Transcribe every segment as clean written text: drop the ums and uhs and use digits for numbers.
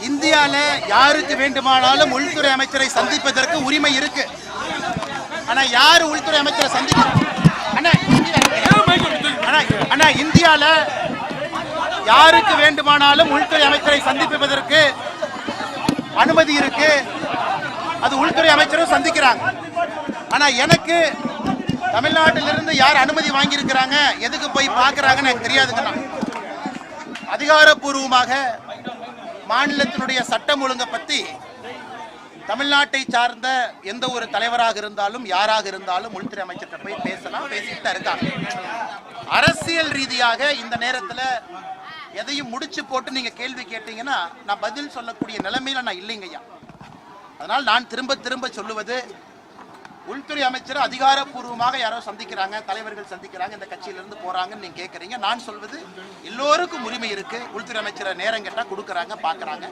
இந்தியால யாருக்கு வேண்டுமானாலும் உள்துறை அமைச்சரை சந்திப்பதற்கு உரிமை இருக்கு. ஆனா யாரு உள்துறை அமைச்சரை சந்திக்கிறாங்க? ஆனா இந்தியால யாருக்கு வேண்டுமானாலும் உள்துறை அமைச்சரை சந்திப்பதற்கு அனுமதி இருக்கு. அது உள்துறை அமைச்சரும் சந்திக்கிறாங்க. ஆனா எனக்கு தமிழ்நாட்டிலிருந்து யார் அனுமதி வாங்கி இருக்கிறாங்க, எதுக்கு போய் பார்க்கறாங்கன்னு எனக்கு தெரியாதுங்கண்ணா. அதிகாரப்பூர்வமாக மாநிலத்தினுடைய சட்டம் ஒழுங்கை பற்றி தமிழ்நாட்டை சார்ந்த எந்த ஒரு தலைவராக இருந்தாலும் யாராக இருந்தாலும் உள்துறை அமைச்சர்கிட்ட போய் பேசலாம், பேசிக்கிட்டு இருக்காங்க. அரசியல் ரீதியாக இந்த நேரத்தில் எதையும் முடிச்சு போட்டு நீங்க கேள்வி கேட்டீங்கன்னா நான் பதில் சொல்லக்கூடிய நிலைமையில நான் இல்லைங்கய்யா. அதனால் நான் திரும்ப திரும்ப சொல்லுவது, உள்துறை அமைச்சர் அதிகாரப்பூர்வமாக யாரோ சந்திக்கிறாங்க, தலைவர்கள் சந்திக்கிறாங்க, இந்த கட்சியிலிருந்து போறாங்கன்னு நீங்க கேட்கறீங்க. நான் சொல்வது எல்லோருக்கும் உரிமை இருக்கு. உள்துறை அமைச்சரை நேரம் கேட்டா கொடுக்கறாங்க, பாக்குறாங்க.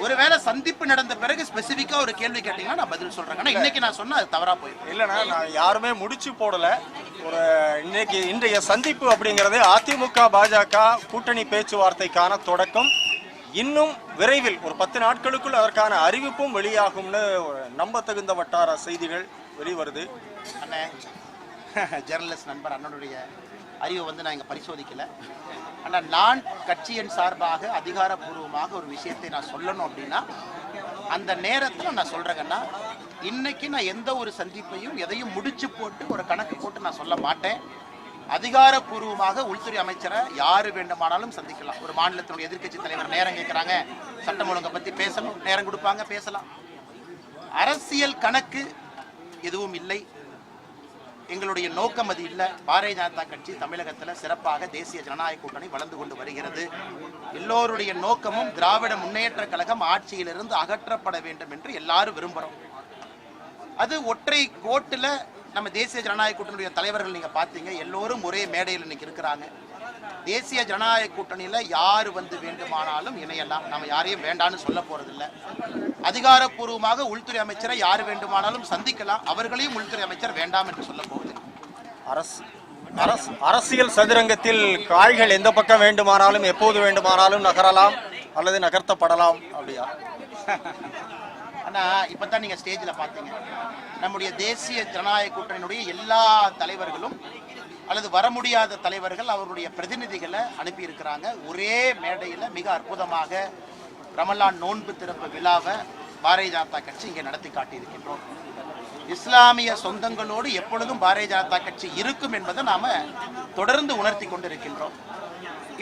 ஒருவேளை சந்திப்பு நடந்த பிறகு ஸ்பெசிபிக்கா ஒரு கேள்வி கேட்டீங்கன்னா நான் பதில் சொல்றேன். ஆனா இன்னைக்கு நான் சொன்னா அது தவறா போயிடும். இல்லைன்னா நான் யாருமே முடிச்சு போடல. ஒரு இன்றைய சந்திப்பு அப்படிங்கிறது அதிமுக பாஜக கூட்டணி பேச்சுவார்த்தைக்கான தொடக்கம். இன்னும் விரைவில் ஒரு 10 நாட்களுக்குள் அதற்கான அறிவிப்பும் வெளியாகும்னு நம்ப தகுந்த வட்டார செய்திகள் வெளிவருது. அண்ணே, ஜெர்னலிஸ்ட் நண்பர் அண்ணனுடைய அறிவை நான் இங்கே பரிசோதிக்கல. ஆனால் நான் கட்சியின் சார்பாக அதிகாரப்பூர்வமாக ஒரு விஷயத்தை நான் சொல்லணும் அப்படின்னா அந்த நேரத்தில் நான் சொல்கிறேங்கன்னா, இன்னைக்கு நான் எந்த ஒரு சந்திப்பையும் எதையும் முடிச்சு போட்டு ஒரு கணக்கு போட்டு நான் சொல்ல மாட்டேன். அதிகாரப்பூர்வமாக உள்துறை அமைச்சரை யாரு வேண்டுமானாலும் சந்திக்கலாம். ஒரு மாநிலத்தினுடைய எதிர்க்கட்சி தலைவர் நேரம் கேட்குறாங்க, சட்டம் ஒழுங்கை பற்றி பேசணும், நேரம் கொடுப்பாங்க, பேசலாம். அரசியல் கணக்கு எதுவும் இல்லை. எங்களுடைய நோக்கம் அது இல்லை. பாரதிய ஜனதா கட்சி தமிழகத்தில் சிறப்பாக தேசிய ஜனநாயக கூட்டணி வளர்ந்து கொண்டு வருகிறது. எல்லோருடைய நோக்கமும் திராவிட முன்னேற்ற கழகம் ஆட்சியிலிருந்து அகற்றப்பட வேண்டும் என்று எல்லாரும் விரும்புகிறோம். அது ஒற்றை கோட்டில் நம்ம தேசிய ஜனநாயக கூட்டணியுடைய தலைவர்கள் நீங்க பார்த்தீங்க, எல்லோரும் ஒரே மேடையில் இன்னைக்கு இருக்கிறாங்க. தேசிய ஜனநாயக கூட்டணியில யாரு வந்து வேண்டுமானாலும் இணையலாம். நம்ம யாரையும் வேண்டான்னு சொல்ல போறதில்லை. அதிகாரப்பூர்வமாக உள்துறை அமைச்சரை யாரு வேண்டுமானாலும் சந்திக்கலாம். அவர்களையும் உள்துறை அமைச்சர் வேண்டாம் என்று சொல்ல போவது. அரசியல் சதுரங்கத்தில் காய்கள் எந்த பக்கம் வேண்டுமானாலும் எப்போது வேண்டுமானாலும் நகரலாம் அல்லது நகர்த்தப்படலாம் அப்படியா? ஆனா இப்பதான் நீங்க ஸ்டேஜ்ல பாத்தீங்க, நம்முடைய தேசிய ஜனநாயக கூட்டணியினுடைய எல்லா தலைவர்களும் அல்லது வர முடியாத தலைவர்கள் அவருடைய பிரதிநிதிகளை அனுப்பி இருக்கிறாங்க. ஒரே மேடையில் மிக அற்புதமாக ரமலான் நோன்பு திறப்பு விழாவை பாரதிய ஜனதா கட்சி இங்கே நடத்தி காட்டியிருக்கின்றோம். இஸ்லாமிய சொந்தங்களோடு எப்பொழுதும் பாரதிய ஜனதா கட்சி இருக்கும் என்பதை நாம தொடர்ந்து உணர்த்தி கொண்டிருக்கின்றோம்.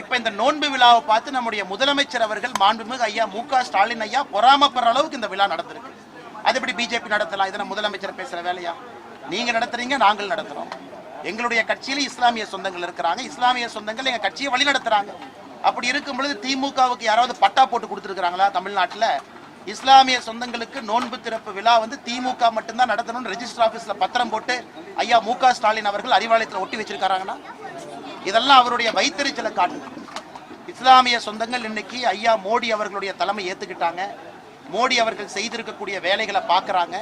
இப்ப இந்த நோன்பு விழாவை பார்த்து நம்முடைய முதலமைச்சர் அவர்கள் மாண்புமிகு ஐயா மு.க. ஸ்டாலின் ஐயா பொறாமப்படுற அளவுக்கு இந்த விழா நடந்திருக்கு. அது எப்படி பிஜேபி நடத்தலாம்? இதனை முதலமைச்சர் பேசுற வேலையா? நீங்க நடத்துறீங்க, நாங்கள் நடத்துறோம். எங்களுடைய கட்சியில இஸ்லாமிய சொந்தங்கள் இருக்கிறாங்க. இஸ்லாமிய சொந்தங்கள் எங்க கட்சியை வழி நடத்துறாங்க. அப்படி இருக்கும் பொழுது திமுகவுக்கு யாராவது பட்டா போட்டு கொடுத்துருக்காங்களா? தமிழ்நாட்டில் இஸ்லாமிய சொந்தங்களுக்கு நோன்பு திறப்பு விழா திமுக மட்டும்தான் நடத்தணும்னு ரெஜிஸ்டர் ஆபீஸ்ல பத்திரம் போட்டு ஐயா மு.க. ஸ்டாலின் அவர்கள் அறிவாலயத்தில் ஒட்டி வச்சிருக்காங்கன்னா இதெல்லாம் அவருடைய வைத்தறிச்சலை காட்டுது. இஸ்லாமிய சொந்தங்கள் இன்னைக்கு ஐயா மோடி அவர்களுடைய தலைமை ஏத்துக்கிட்டாங்க. மோடி அவர்கள் செய்திருக்கக்கூடிய வேலைகளை பார்க்கறாங்க.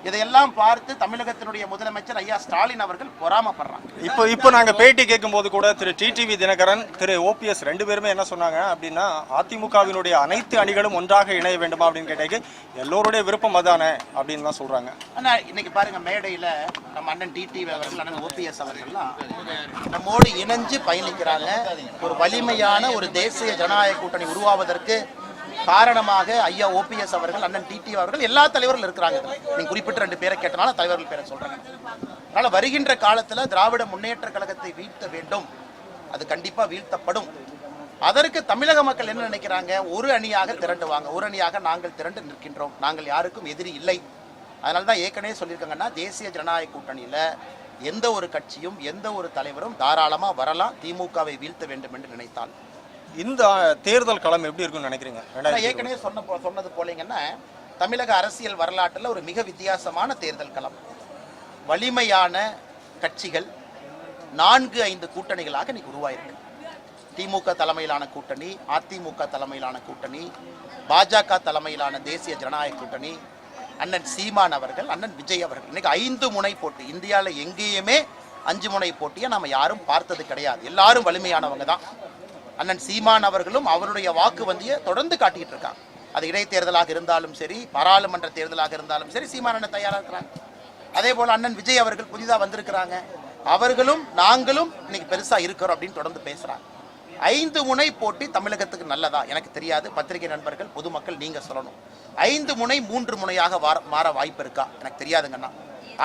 இதையெல்லாம் பார்த்து தமிழகத்தினுடைய முதலமைச்சர் ஐயா ஸ்டாலின் அவர்கள் பொறாமப்படுறாங்க. இப்போ நாங்க பேட்டி கேட்கும் போது கூட திரு டிடிவி தினகரன், திரு ஓபிஎஸ் 2 பேருமே என்ன சொன்னாங்க அப்படின்னா, அதிமுகவினுடைய அனைத்து அணிகளும் ஒன்றாக இணைய வேண்டுமா அப்படின்னு கேட்டேன். எல்லோருடைய விருப்பம் அதானே அப்படின்னு தான் சொல்றாங்க. ஆனா இன்னைக்கு பாருங்க, மேடையில நம்ம அண்ணன் டிடிவி அவர்கள், அண்ணன் ஓபிஎஸ் அவர்கள்லாம் நம்மோடு இணைஞ்சு பயணிக்கிறாங்க. ஒரு வலிமையான ஒரு தேசிய ஜனநாயக கூட்டணி உருவாவதற்கு காரணமாக ஐயா ஓபிஎஸ் அவர்கள், அண்ணன் டிடி அவர்கள், எல்லா தலைவர்கள் இருக்கிறாங்க. நீங்க குறிப்பிட்ட 2 பேரை கேட்டனால தலைவர்கள் பேரை சொல்றாங்க. அதனால வருகின்ற காலத்துல திராவிட முன்னேற்ற கழகத்தை வீழ்த்த வேண்டும். அது கண்டிப்பா வீழ்த்தப்படும். அதற்கு தமிழக மக்கள் என்ன நினைக்கிறாங்க? ஒரு அணியாக திரண்டுவாங்க. ஒரு அணியாக நாங்கள் திரண்டு நிற்கின்றோம். நாங்கள் யாருக்கும் எதிரி இல்லை. அதனால்தான் ஏற்கனவே சொல்லியிருக்காங்கன்னா, தேசிய ஜனநாயக கூட்டணியில எந்த ஒரு கட்சியும் எந்த ஒரு தலைவரும் தாராளமா வரலாம், திமுகவை வீழ்த்த வேண்டும் என்று நினைத்தால். இந்த தேர்தல் களம் எப்படி இருக்குன்னு நினைக்கிறீங்க? ஏற்கனவே சொன்னது போலீங்கன்னா, தமிழக அரசியல் வரலாற்றில் ஒரு மிக வித்தியாசமான தேர்தல் களம். வலிமையான கட்சிகள் 4-5 கூட்டணிகளாக இன்னைக்கு உருவாயிருக்கு. திமுக தலைமையிலான கூட்டணி, அதிமுக தலைமையிலான கூட்டணி, பாஜக தலைமையிலான தேசிய ஜனநாயக கூட்டணி, அண்ணன் சீமான் அவர்கள், அண்ணன் விஜய் அவர்கள். இன்னைக்கு 5 முனை போட்டி. இந்தியாவில் எங்கேயுமே 5 முனை போட்டியை நாம யாரும் பார்த்தது கிடையாது. எல்லாரும் வலிமையானவங்க தான். அண்ணன் சீமான் அவர்களும் அவருடைய வாக்கு வந்தியை தொடர்ந்து காட்டிட்டு இருக்காங்க. அது இடைத்தேர்தலாக இருந்தாலும் சரி, பாராளுமன்ற தேர்தலாக இருந்தாலும் சரி, சீமானண்ணன் தயாராக இருக்கிறாங்க. அதே போல் அண்ணன் விஜய் அவர்கள் புதிதாக வந்திருக்கிறாங்க, அவர்களும் நாங்களும் இன்னைக்கு பெருசாக இருக்கிறோம் அப்படின்னு தொடர்ந்து பேசுகிறாங்க. 5 முனை போட்டி தமிழகத்துக்கு நல்லதா எனக்கு தெரியாது. பத்திரிகை நண்பர்கள், பொதுமக்கள் நீங்கள் சொல்லணும். 5 முனை 3 முனையாக மாற வாய்ப்பு இருக்கா எனக்கு தெரியாதுங்கண்ணா.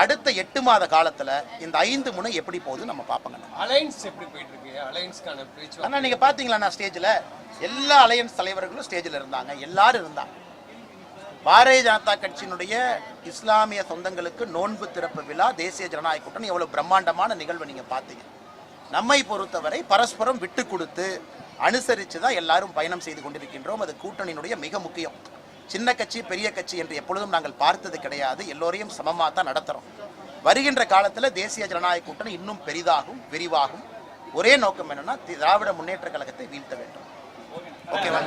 அடுத்த 8 மாத காலத்தில் இந்த 5 முனை எப்படி போகுது நம்ம பார்ப்போங்கண்ணா. அலையன்ஸ் எப்படி போயிட்டு இருக்கு? அலையன்ஸ்க்கான பேச்சு அண்ணா நீங்கள் பார்த்தீங்களா ஸ்டேஜில் எல்லா அலையன்ஸ் தலைவர்களும் ஸ்டேஜில் இருந்தாங்க, எல்லாரும் இருந்தாங்க. பாரதிய ஜனதா கட்சியினுடைய இஸ்லாமிய சொந்தங்களுக்கு நோன்பு திறப்பு விழா, தேசிய ஜனநாயக கூட்டணி எவ்வளவு பிரம்மாண்டமான நிகழ்வு நீங்க பார்த்தீங்க. நம்மை பொறுத்தவரை பரஸ்பரம் விட்டு கொடுத்து அனுசரித்து தான் எல்லாரும் பயணம் செய்து கொண்டிருக்கின்றோம். அது கூட்டணியினுடைய மிக முக்கியம். சின்ன கட்சி பெரிய கட்சி என்று எப்பொழுதும் நாங்கள் பார்த்தது கிடையாது. எல்லோரையும் சமமாக தான் நடத்துகிறோம். வருகின்ற காலத்தில் தேசிய ஜனநாயக கூட்டணி இன்னும் பெரிதாகும், விரிவாகும். ஒரே நோக்கம் என்னன்னா திராவிட முன்னேற்ற கழகத்தை வீழ்த்த வேண்டும். ஓகேவா?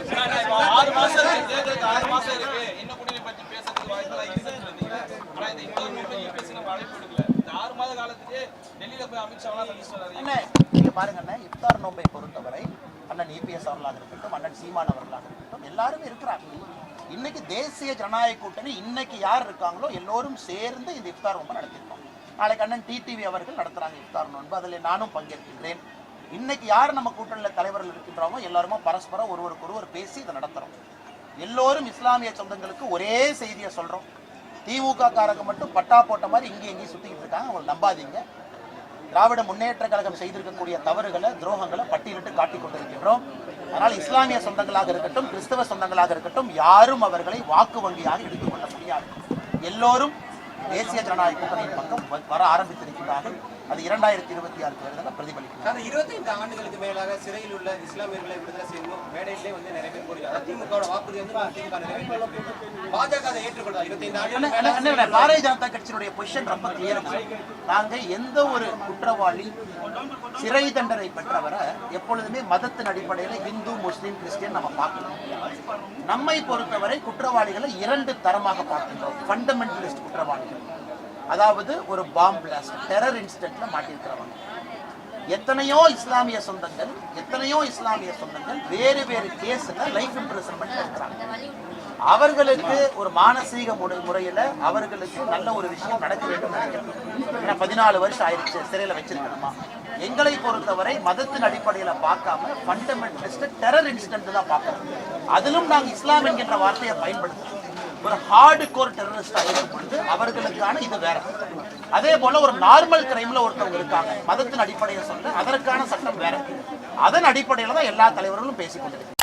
நீங்க பாருங்க, இஃப்தார் நோன்பை பொறுத்தவரை அண்ணன் இபிஎஸ் அவர்களாக இருக்கட்டும், அண்ணன் சீமான் அவர்களாக இருக்கட்டும், எல்லாருமே இருக்கிறாங்க. இன்னைக்கு தேசிய ஜனநாயக கூட்டணி இன்னைக்கு யார் இருக்காங்களோ எல்லோரும் சேர்ந்து இந்த இஃப்தார் நோன்பை நடத்திருக்கோம். நாளைக்கு அண்ணன் டிடிவி அவர்கள் நடத்துறாங்க இஃப்தார் நோன்பு, அதில் நானும் பங்கேற்கின்றேன். இன்னைக்கு யார் நம்ம கூட்டணியில் தலைவர்கள் இருக்கின்றோமோ எல்லாருமே பரஸ்பரம் ஒருவருக்கொருவர் பேசி இதை நடத்துறோம். எல்லோரும் இஸ்லாமிய சொந்தங்களுக்கு ஒரே செய்தியை சொல்றோம். திமுக காரங்க மட்டும் பட்டா போட்ட மாதிரி இங்கே எங்கேயும் சுத்திக்கிட்டு இருக்காங்க, அவங்க நம்பாதீங்க. திராவிட முன்னேற்ற கழகம் செய்திருக்கக்கூடிய தவறுகளை, துரோகங்களை பட்டியலிட்டு காட்டிக் கொண்டிருக்கின்றோம். அதனால் இஸ்லாமிய சொந்தங்களாக இருக்கட்டும், கிறிஸ்தவ சொந்தங்களாக இருக்கட்டும், யாரும் அவர்களை வாக்கு வங்கியாக எடுத்துக்கொள்ள முடியாது. எல்லோரும் தேசிய ஜனநாயக கூட்டணியின் பக்கம் வர ஆரம்பித்திருக்கிறார்கள். அது 2026 தேர்தலில் பிரதிபலிக்கும். 25 ஆண்டுகளுக்கு மேலாக சிறையில் உள்ள இஸ்லாமியர்களை விடுதலை செய்யணும் மேடையிலே நிறைய பேர் போகிறார். திமுக வாக்குறுதி பாஜக அதை ஏற்றுக்கொள்ளார். 25 ஆண்டு பாரதிய ஜனதா கட்சியினுடைய பொசிஷன் ரொம்ப கிளியர். நாங்க எந்த ஒரு குற்றவாளி சிறை தண்டனை பெற்றவரை எப்பொழுதுமே மதத்தின் அடிப்படையில் இந்து, முஸ்லீம், கிறிஸ்டியன் நம்ம பார்க்கணும். நம்மை பொறுத்தவரை குற்றவாளிகளை 2 தரமாக பார்க்கின்றோம். ஃபண்டமெண்டலிஸ்ட் குற்றவாளிகள், அதாவது ஒரு பாம்பு பிளாஸ்ட், டெரர் இன்சிடென்ட்ல மாட்டியிருக்கிறவங்க. எத்தனையோ இஸ்லாமிய சொந்தங்கள் வேறு வேறு கேஸ்ல லைஃப் இம்ப்ரிசன்மென்ட் இருக்கிறாங்க. அவர்களுக்கு ஒரு மானசீக முறையில் அவர்களுக்கு நல்ல ஒரு விஷயம் நடக்க வேண்டும் நினைக்கிறேன். ஏன்னா 14 வருஷம் ஆயிடுச்சு சிறையில் வச்சிருக்கணுமா? எங்களை பொறுத்தவரை மதத்தின் அடிப்படையில் பார்க்காம ஃபண்டமெண்டலிஸ்ட் டெரர் இன்சிடென்ட் தான் பார்க்கறோம். அதிலும் நாங்கள் இஸ்லாம் என்கின்ற வார்த்தையை பயன்படுத்துறோம். ஒரு ஹார்டு கோர் டெரரிஸ்டா இருக்கும்பொழுது அவர்களுக்கான இது வேற. அதே போல ஒரு நார்மல் கிரைம்ல ஒருத்தவங்க இருக்காங்க, மதத்தின் அடிப்படையில் சொல்ல அதற்கான சட்டம் வேற. அதன் அடிப்படையில் தான் எல்லா தலைவர்களும் பேசிக் கொண்டிருக்கிறாங்க.